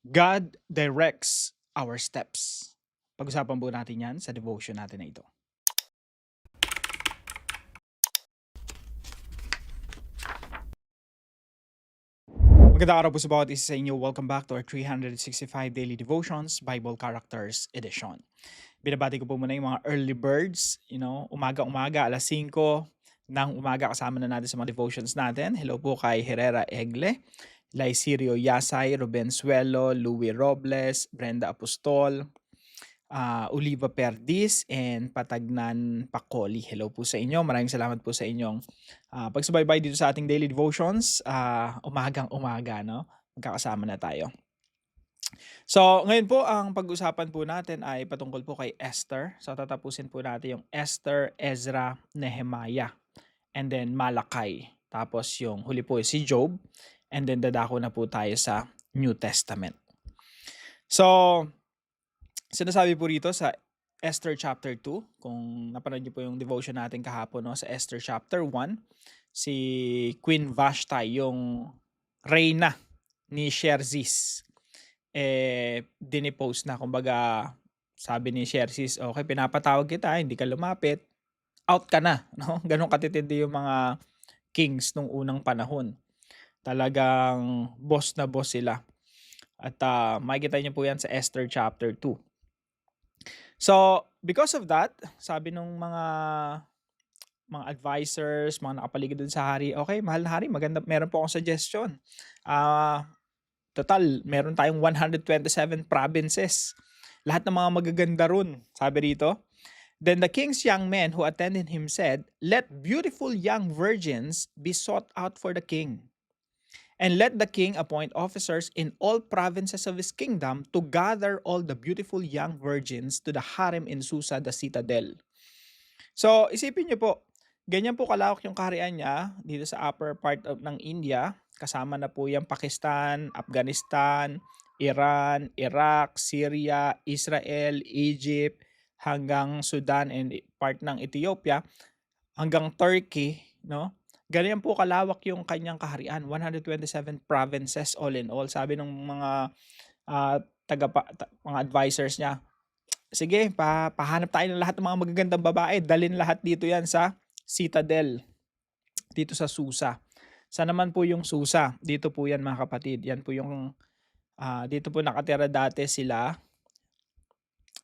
God directs our steps. Pag-usapan po natin yan sa devotion natin na ito. Magandang araw po sa bawat isa sa inyo. Welcome back to our 365 Daily Devotions Bible Characters Edition. Binabati ko po muna yung mga early birds, umaga-umaga, alas 5 ng umaga kasama na natin sa mga devotions natin. Hello po kay Herrera Egle, Laicirio Yasay, Ruben Suelo, Louie Robles, Brenda Apostol, Oliva Perdiz, and Patagnan Pacoli. Hello po sa inyo. Maraming salamat po sa inyong pagsubaybay dito sa ating daily devotions. Umagang-umaga, no? Magkakasama na tayo. So, ngayon po, ang pag-usapan po natin ay patungkol po kay Esther. So, tatapusin po natin yung Esther, Ezra, Nehemiah, and then Malakay. Tapos yung huli po si Job, and then dadako na po tayo sa New Testament. So, sinasabi po rito sa Esther chapter 2, kung napanood niyo po yung devotion natin kahapon, no, sa Esther chapter 1, si Queen Vashti, yung reyna ni Xerxes, dinipose na. Kumbaga, sabi ni Xerxes, okay, pinapatawag kita, hindi ka lumapit, out ka na. No? Ganun katitindi yung mga kings nung unang panahon. Talagang boss na boss sila. At makikita niyo po yan sa Esther chapter 2. So, because of that, sabi nung mga advisors, mga nakapaligid dun sa hari, okay, mahal na hari, maganda, meron po akong suggestion. Total, meron tayong 127 provinces. Lahat ng mga magaganda ron, sabi rito. Then the king's young men who attended him said, "Let beautiful young virgins be sought out for the king. And let the king appoint officers in all provinces of his kingdom to gather all the beautiful young virgins to the harem in Susa, the citadel." So, isipin niyo po, ganyan po kalawak yung kaharian niya dito sa upper part ng India. Kasama na po yung Pakistan, Afghanistan, Iran, Iraq, Syria, Israel, Egypt, hanggang Sudan and part ng Ethiopia, hanggang Turkey, no? Ganyan po kalawak yung kanyang kaharian, 127 provinces all in all. Sabi ng mga mga advisors niya, sige, pahanap tayo ng lahat ng mga magagandang babae, dalhin lahat dito yan sa citadel, dito sa Susa. Saan naman po yung Susa? Dito po yan, mga kapatid. Yan po yung dito po nakatira dati sila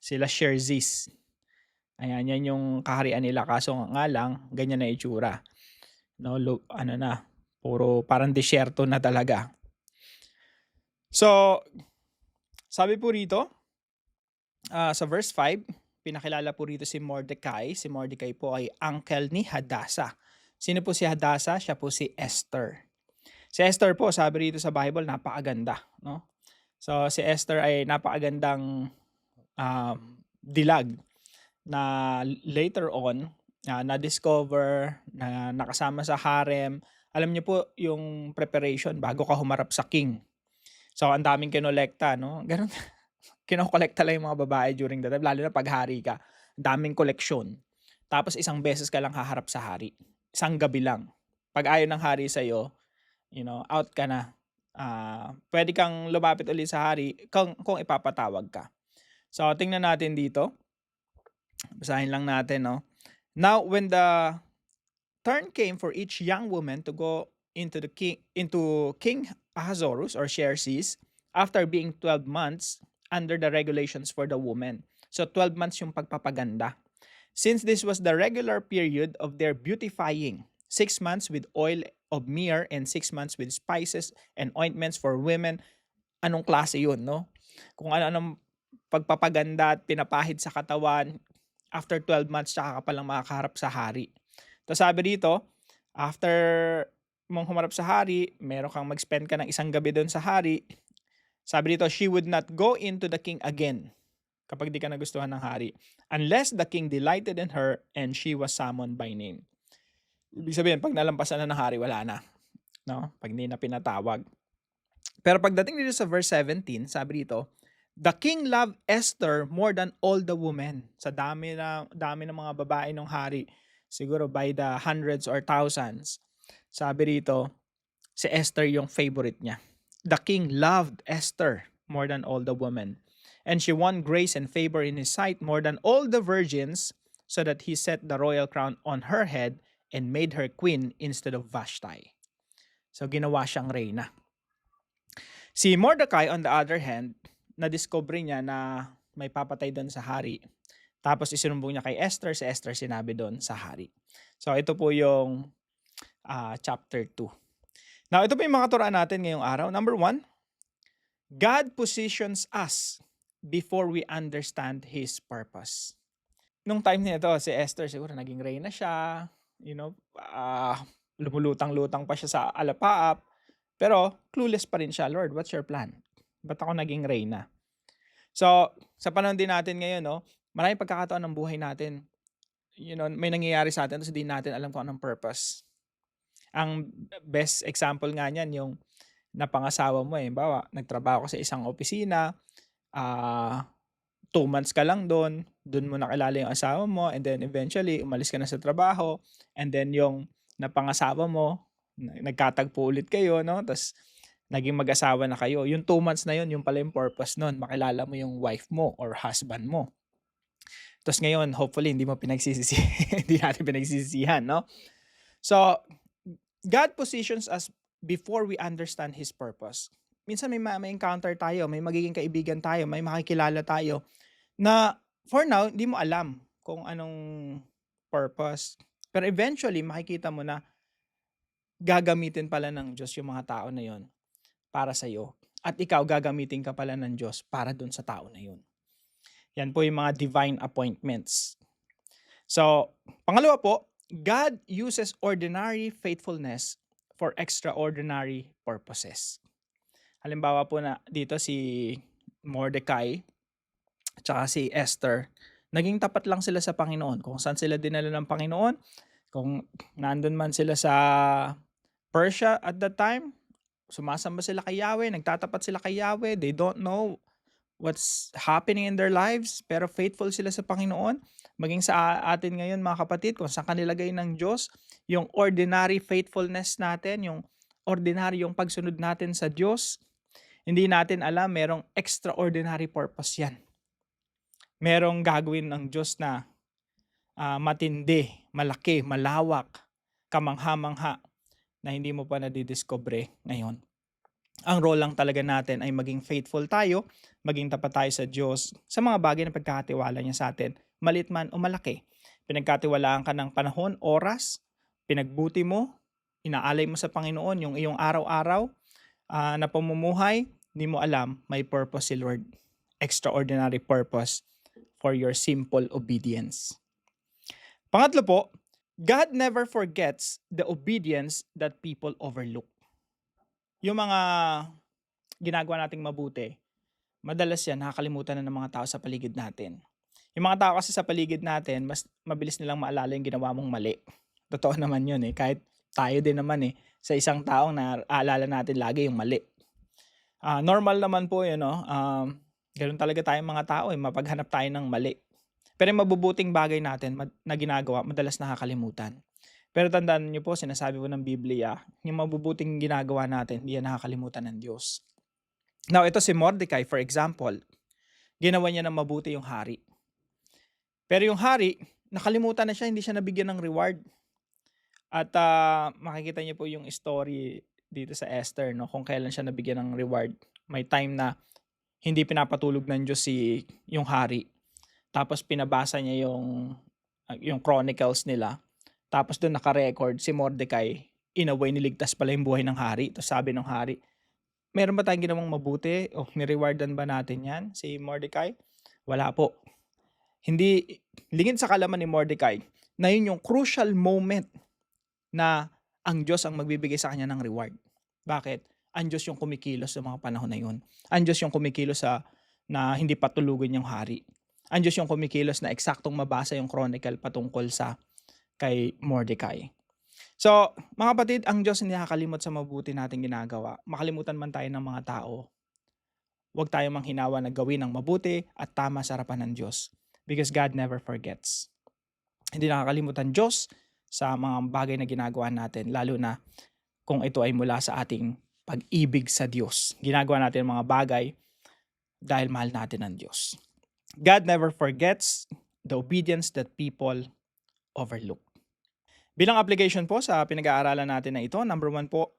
Xerxes. Ayan, yan yung kaharian nila, kaso nga lang ganyan na itsura. No, puro parang disyerto na talaga. So, sabi po rito, sa verse 5, pinakilala po rito si Mordecai. Si Mordecai po ay uncle ni Hadassah. Sino po si Hadassah? Siya po si Esther. Si Esther po, sabi rito sa Bible, napakaganda. No? So, si Esther ay napakagandang dilag na later on, na-discover, na nakasama sa harem. Alam niyo po yung preparation bago ka humarap sa king. So, ang daming kinolekta, no? Ganun. Kinokolekta lang yung mga babae during the time, lalo na pag hari ka. Daming koleksyon. Tapos isang beses ka lang haharap sa hari. Isang gabi lang. Pag ayaw ng hari sa'yo, out ka na. Pwede kang lumapit ulit sa hari kung ipapatawag ka. So, tingnan natin dito. Basahin lang natin, no? Now, when the turn came for each young woman to go into King Ahasuerus or Xerxes, after being 12 months under the regulations for the woman. So 12 months yung pagpapaganda. Since this was the regular period of their beautifying, 6 months with oil of myrrh and 6 months with spices and ointments for women. Anong klase yun, no? Kung ano-anong pagpapaganda at pinapahid sa katawan, after 12 months tsaka ka palang makakaharap sa hari. Tapos sabi dito, after mong humarap sa hari, meron kang mag-spend ka ng isang gabi doon sa hari. Sabi dito, she would not go into the king again kapag di ka nagustuhan ng hari, unless the king delighted in her and she was summoned by name. Ibig sabihin, pag nalampasan na ng hari, wala na. No? Pag hindi na pinatawag. Pero pagdating dito sa verse 17, sabi dito, the king loved Esther more than all the women. Sa dami ng mga babae ng hari, siguro by the hundreds or thousands. Sabi rito, si Esther yung favorite niya. The king loved Esther more than all the women. And she won grace and favor in his sight more than all the virgins, so that he set the royal crown on her head and made her queen instead of Vashti. So ginawa siyang reyna. Si Mordecai on the other hand, na-discover niya na may papatay doon sa hari. Tapos isinumbong niya kay Esther, si Esther sinabi doon sa hari. So ito po yung chapter 2. Now ito po yung mga turaan natin ngayong araw. Number 1, God positions us before we understand His purpose. Nung time nito, si Esther siguro naging reyna siya, lumulutang-lutang pa siya sa alapaap, pero clueless pa rin siya. Lord, what's your plan? Ba't ako naging reyna? So, sa panahon din natin ngayon, maraming pagkakataon ng buhay natin, may nangyayari sa atin tapos hindi natin alam kung anong purpose. Ang best example nga niyan, yung napangasawa mo bawa, nagtrabaho ka sa isang opisina, 2 months ka lang doon mo nakilala yung asawa mo, and then eventually, umalis ka na sa trabaho, and then yung napangasawa mo, nagkatagpo ulit kayo, tapos naging mag-asawa na kayo. Yung 2 months na yun, yung pala yung purpose nun, makilala mo yung wife mo or husband mo. Tapos ngayon, hopefully, hindi hindi natin pinagsisisihan, no? So, God positions us before we understand His purpose. Minsan may encounter tayo, may magiging kaibigan tayo, may makikilala tayo na for now, hindi mo alam kung anong purpose. Pero eventually, makikita mo na gagamitin pala ng Diyos yung mga tao na yon para sa'yo. At ikaw, gagamitin ka pala ng Diyos para dun sa tao na yun. Yan po yung mga divine appointments. So, pangalawa po, God uses ordinary faithfulness for extraordinary purposes. Halimbawa po na dito si Mordecai at saka si Esther, naging tapat lang sila sa Panginoon. Kung saan sila dinala ng Panginoon, kung nandun man sila sa Persia at that time, sumasamba sila kay Yahweh, nagtatapat sila kay Yahweh, they don't know what's happening in their lives, pero faithful sila sa Panginoon. Maging sa atin ngayon mga kapatid, kung saan kanilagay ng Diyos, yung ordinary faithfulness natin, yung ordinaryong pagsunod natin sa Diyos, hindi natin alam, merong extraordinary purpose yan. Merong gagawin ng Diyos na matindi, malaki, malawak, kamangha-mangha na hindi mo pa nadidiscover ngayon. Ang role lang talaga natin ay maging faithful tayo, maging tapat tayo sa Diyos sa mga bagay na pagkakatiwala niya sa atin, maliit man o malaki. Pinagkatiwalaan ka ng panahon, oras, pinagbuti mo, inaalay mo sa Panginoon yung iyong araw-araw na pamumuhay, hindi mo alam, may purpose si Lord. Extraordinary purpose for your simple obedience. Pangatlo po, God never forgets the obedience that people overlook. Yung mga ginagawa nating mabuti, madalas yan nakakalimutan na ng mga tao sa paligid natin. Yung mga tao kasi sa paligid natin, mas mabilis nilang maalala yung ginawa mong mali. Totoo naman yun kahit tayo din naman sa isang taong naaalala natin lagi yung mali. Normal naman po yun, ganun talaga tayong mga tao mapaghanap tayo ng mali. Pero yung mabubuting bagay natin na ginagawa, madalas nakakalimutan. Pero tandaan niyo po, sinasabi po ng Biblia, yung mabubuting ginagawa natin, hindi yan nakakalimutan ng Diyos. Now, ito si Mordecai, for example, ginawa niya ng mabuti yung hari. Pero yung hari, nakalimutan na siya, hindi siya nabigyan ng reward. At makikita niyo po yung story dito sa Esther, kung kailan siya nabigyan ng reward. May time na hindi pinapatulog ng Diyos yung hari. Tapos pinabasa niya yung chronicles nila. Tapos doon naka-record si Mordecai, in a way niligtas pala yung buhay ng hari. Tapos sabi ng hari, meron ba tayong ginawang mabuti? O nirewardan ba natin yan, si Mordecai? Wala po. Hindi, lingid sa kalaman ni Mordecai na yun yung crucial moment na ang Diyos ang magbibigay sa kanya ng reward. Bakit? Ang Diyos yung kumikilos sa mga panahon na yun. Ang Diyos yung kumikilos na hindi patulugan yung hari. Ang Diyos yung kumikilos na eksaktong mabasa yung chronicle patungkol sa kay Mordecai. So, mga kapatid, ang Diyos hindi nakakalimot sa mabuti nating ginagawa. Makalimutan man tayo ng mga tao, huwag tayo manghinawa na gawin ang mabuti at tama sa harapan ng Diyos. Because God never forgets. Hindi nakakalimutan Diyos sa mga bagay na ginagawa natin, lalo na kung ito ay mula sa ating pag-ibig sa Diyos. Ginagawa natin mga bagay dahil mahal natin ang Diyos. God never forgets the obedience that people overlook. Bilang application po sa pinag-aaralan natin na ito, number 1 po,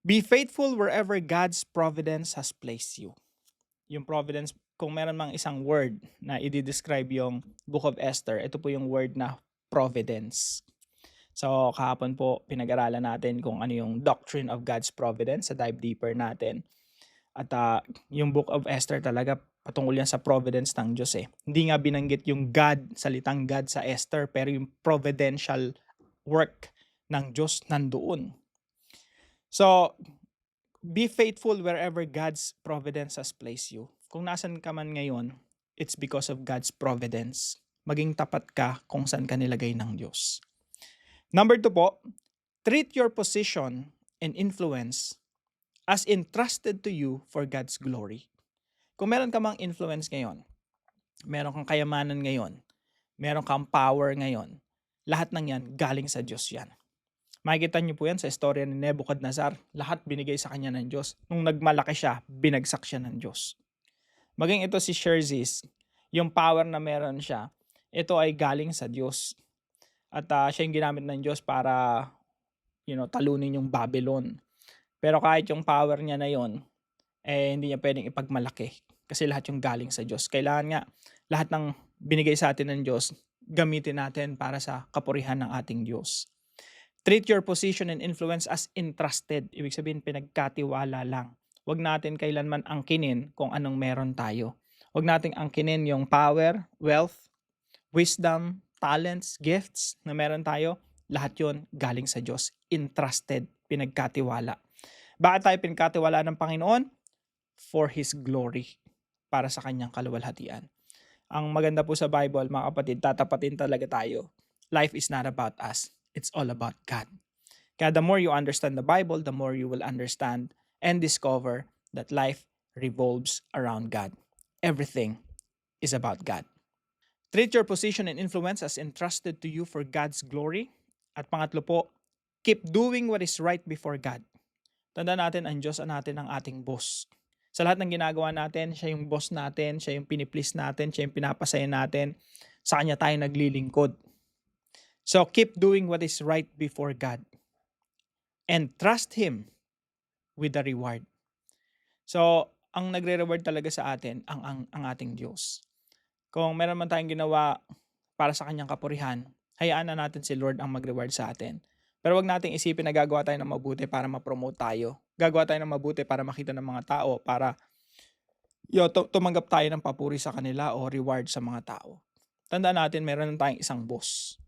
be faithful wherever God's providence has placed you. Yung providence, kung meron mang isang word na i-describe yung Book of Esther, ito po yung word na providence. So kahapon po pinag-aralan natin kung ano yung doctrine of God's providence, sa dive deeper natin. At yung Book of Esther talaga patungkol yan sa providence ng Diyos eh. Hindi nga binanggit yung God, salitang God sa Esther, pero yung providential work ng Diyos nandoon. So, be faithful wherever God's providence has placed you. Kung nasan ka man ngayon, it's because of God's providence. Maging tapat ka kung saan ka nilagay ng Diyos. Number 2 po, treat your position and influence as entrusted to you for God's glory. Kung meron ka mang influence ngayon, meron kang kayamanan ngayon, meron kang power ngayon, lahat ng yan galing sa Diyos yan. Makikita niyo po yan sa istorya ni Nebuchadnezzar. Lahat binigay sa kanya ng Diyos. Nung nagmalaki siya, binagsak siya ng Diyos. Maging ito si Xerxes, yung power na meron siya, ito ay galing sa Diyos. At siya yung ginamit ng Diyos para talunin yung Babylon. Pero kahit yung power niya na yon, hindi niya pwedeng ipagmalaki. Kasi lahat yung galing sa Diyos. Kailangan nga, lahat ng binigay sa atin ng Diyos, gamitin natin para sa kapurihan ng ating Diyos. Treat your position and influence as entrusted. Ibig sabihin, pinagkatiwala lang. Huwag natin kailanman angkinin kung anong meron tayo. Huwag nating angkinin yung power, wealth, wisdom, talents, gifts na meron tayo. Lahat yun galing sa Diyos. Entrusted, pinagkatiwala. Bakit tayo pinagkatiwala ng Panginoon? For His glory. Para sa kanyang kaluwalhatian. Ang maganda po sa Bible, mga kapatid, tatapatin talaga tayo. Life is not about us. It's all about God. Kaya the more you understand the Bible, the more you will understand and discover that life revolves around God. Everything is about God. Treat your position and influence as entrusted to you for God's glory. At pangatlo po, keep doing what is right before God. Tandaan natin, ang Diyos natin ang ating boss. Sa lahat ng ginagawa natin, siya yung boss natin, siya yung piniplease natin, siya yung pinapasaya natin. Sa Kanya tayo naglilingkod. So keep doing what is right before God. And trust Him with the reward. So, ang nagre-reward talaga sa atin, ang ating Diyos. Kung meron man tayong ginawa para sa Kanyang kapurihan, hayaan na natin si Lord ang mag-reward sa atin. Pero wag nating isipin na gagawa tayo ng mabuti para ma-promote tayo. Gagawa tayo ng mabuti para makita ng mga tao, para tumanggap tayo ng papuri sa kanila o reward sa mga tao. Tandaan natin, meron lang tayong isang boss.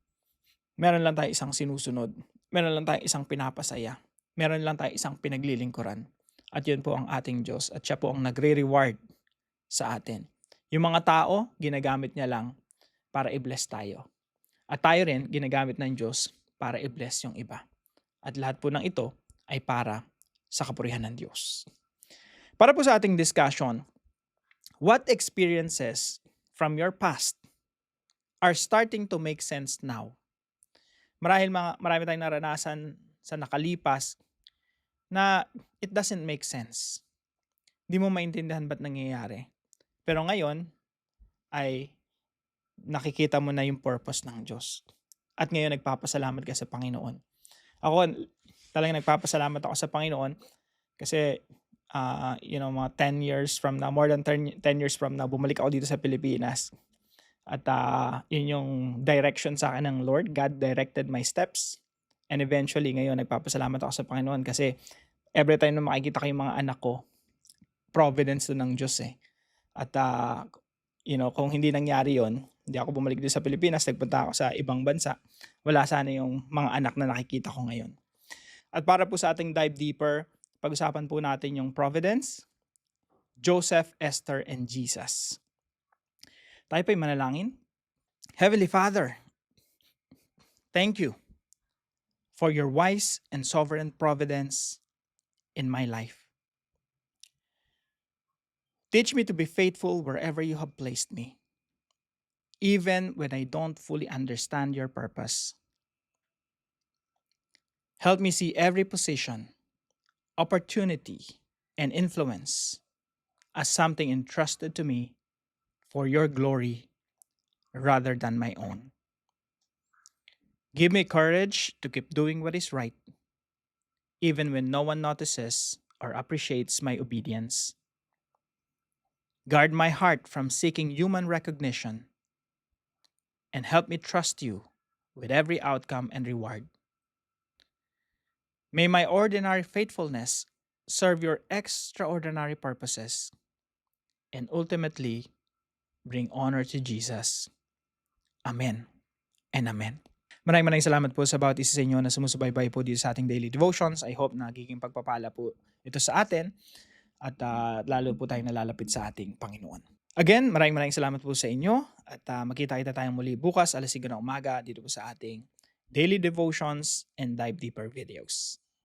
Meron lang tayong isang sinusunod. Meron lang tayong isang pinapasaya. Meron lang tayong isang pinaglilingkuran. At yun po ang ating Diyos. At siya po ang nagre-reward sa atin. Yung mga tao, ginagamit niya lang para i-bless tayo. At tayo rin, ginagamit ng Diyos para i-bless yung iba. At lahat po ng ito ay para sa kapurihan ng Diyos. Para po sa ating discussion, what experiences from your past are starting to make sense now? Marami tayong naranasan sa nakalipas na it doesn't make sense. Hindi mo maintindihan ba't nangyayari. Pero ngayon ay nakikita mo na yung purpose ng Diyos. At ngayon nagpapasalamat ka sa Panginoon. Ako, talagang nagpapasalamat ako sa Panginoon kasi mga 10 years from now, more than 10 years from now, bumalik ako dito sa Pilipinas. At yun yung direction sa akin ng Lord. God directed my steps. And eventually, ngayon, nagpapasalamat ako sa Panginoon kasi every time na makikita ko yung mga anak ko, providence to ng Diyos eh. At kung hindi nangyari yon, hindi ako bumalik dito sa Pilipinas, nagpunta ako sa ibang bansa, wala sana yung mga anak na nakikita ko ngayon. At para po sa ating dive deeper, pag-usapan po natin yung providence, Joseph, Esther, and Jesus. Tayo po'y manalangin. Heavenly Father, thank you for your wise and sovereign providence in my life. Teach me to be faithful wherever you have placed me, even when I don't fully understand your purpose. Help me see every position, opportunity, and influence as something entrusted to me for your glory rather than my own. Give me courage to keep doing what is right, even when no one notices or appreciates my obedience. Guard my heart from seeking human recognition and help me trust you with every outcome and reward. May my ordinary faithfulness serve your extraordinary purposes and ultimately bring honor to Jesus. Amen and amen. Maraming salamat po sa bawat isa sa inyo na sumusubaybay po dito sa ating daily devotions. I hope na nagiging pagpapala po ito sa atin at lalo po tayong nalalapit sa ating Panginoon. Again, maraming salamat po sa inyo at makita-kita tayong muli bukas alas 5 ng umaga dito po sa ating daily devotions and dive deeper videos.